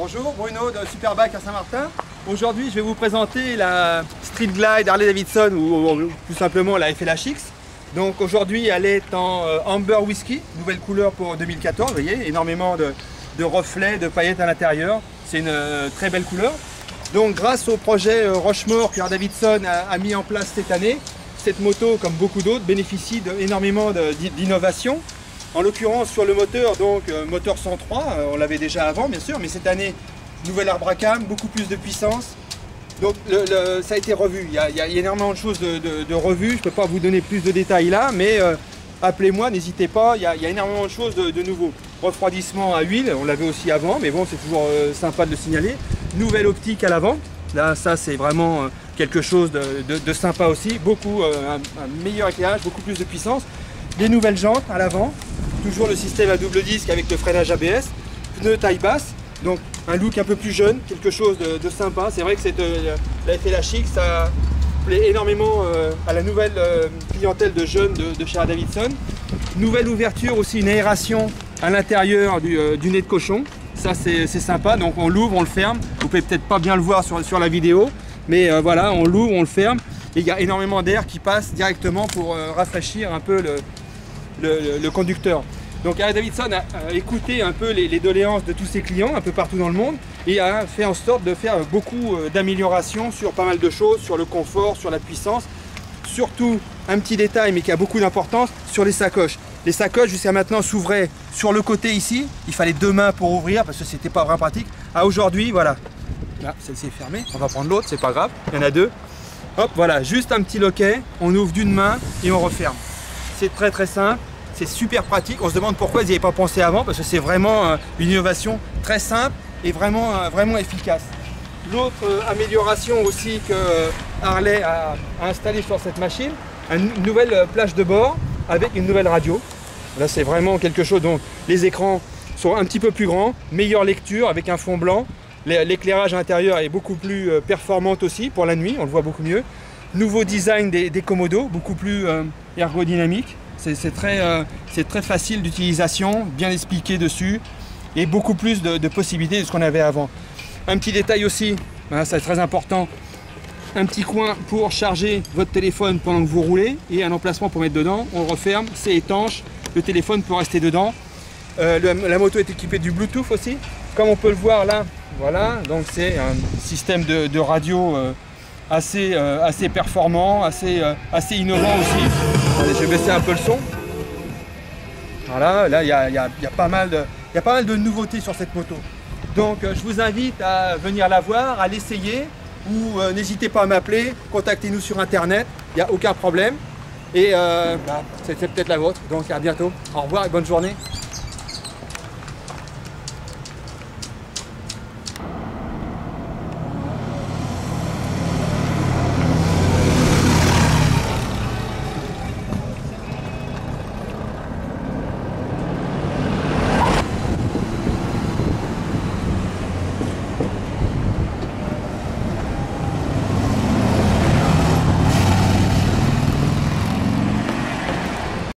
Bonjour, Bruno de Superbike à Saint-Martin. Aujourd'hui, je vais vous présenter la Street Glide Harley-Davidson ou plus simplement la FLHX. Donc aujourd'hui, elle est en Amber Whisky, nouvelle couleur pour 2014. Vous voyez, énormément de reflets, de paillettes à l'intérieur. C'est une très belle couleur. Donc grâce au projet Rochemort que Harley-Davidson a mis en place cette année, cette moto, comme beaucoup d'autres, bénéficie énormément d'innovation. En l'occurrence sur le moteur, donc moteur 103, on l'avait déjà avant bien sûr, mais cette année, nouvel arbre à cam, beaucoup plus de puissance. Donc ça a été revu, il y a énormément de choses de revues, je ne peux pas vous donner plus de détails là, mais appelez-moi, n'hésitez pas, il y a énormément de choses de nouveau. Refroidissement à huile, on l'avait aussi avant, mais bon, c'est toujours sympa de le signaler. Nouvelle optique à l'avant, là ça c'est vraiment quelque chose de sympa aussi, beaucoup, un meilleur éclairage, beaucoup plus de puissance. Des nouvelles jantes à l'avant, toujours le système à double disque avec le freinage ABS, pneus taille basse, donc un look un peu plus jeune, quelque chose de sympa. C'est vrai que la FLHX, ça plaît énormément à la nouvelle clientèle de jeunes de chez Harley-Davidson. Nouvelle ouverture aussi, une aération à l'intérieur du nez de cochon, ça c'est sympa, donc on l'ouvre, on le ferme. Vous pouvez peut-être pas bien le voir sur la vidéo, mais voilà, on l'ouvre, on le ferme, et il y a énormément d'air qui passe directement pour rafraîchir un peu le conducteur. Donc Harley-Davidson a écouté un peu les doléances de tous ses clients un peu partout dans le monde et a fait en sorte de faire beaucoup d'améliorations sur pas mal de choses, sur le confort, sur la puissance. Surtout un petit détail mais qui a beaucoup d'importance, sur les sacoches. Les sacoches jusqu'à maintenant s'ouvraient sur le côté ici, il fallait deux mains pour ouvrir parce que c'était pas vraiment pratique. À aujourd'hui, voilà, là celle-ci est fermée, on va prendre l'autre, c'est pas grave, il y en a deux. Hop, voilà, juste un petit loquet, on ouvre d'une main et on referme. C'est très très simple. C'est super pratique, on se demande pourquoi ils n'y avaient pas pensé avant, parce que c'est vraiment une innovation très simple et vraiment efficace. L'autre amélioration aussi que Harley a installée sur cette machine, une nouvelle plage de bord avec une nouvelle radio. Là c'est vraiment quelque chose dont les écrans sont un petit peu plus grands, meilleure lecture avec un fond blanc, l'éclairage intérieur est beaucoup plus performant aussi pour la nuit, on le voit beaucoup mieux. Nouveau design des commodos, beaucoup plus ergodynamique. C'est très facile d'utilisation, bien expliqué dessus et beaucoup plus de possibilités de ce qu'on avait avant. Un petit détail aussi, hein, c'est très important, un petit coin pour charger votre téléphone pendant que vous roulez et un emplacement pour mettre dedans, on le referme, c'est étanche, le téléphone peut rester dedans. La moto est équipée du Bluetooth aussi, comme on peut le voir là, voilà, donc c'est un système de radio assez performant, assez innovant aussi. Allez, je vais baisser un peu le son. Voilà, là il y a pas mal de nouveautés sur cette moto. Donc je vous invite à venir la voir, à l'essayer, ou n'hésitez pas à m'appeler, contactez-nous sur internet, il n'y a aucun problème. Et c'est peut-être la vôtre, donc à bientôt. Au revoir et bonne journée.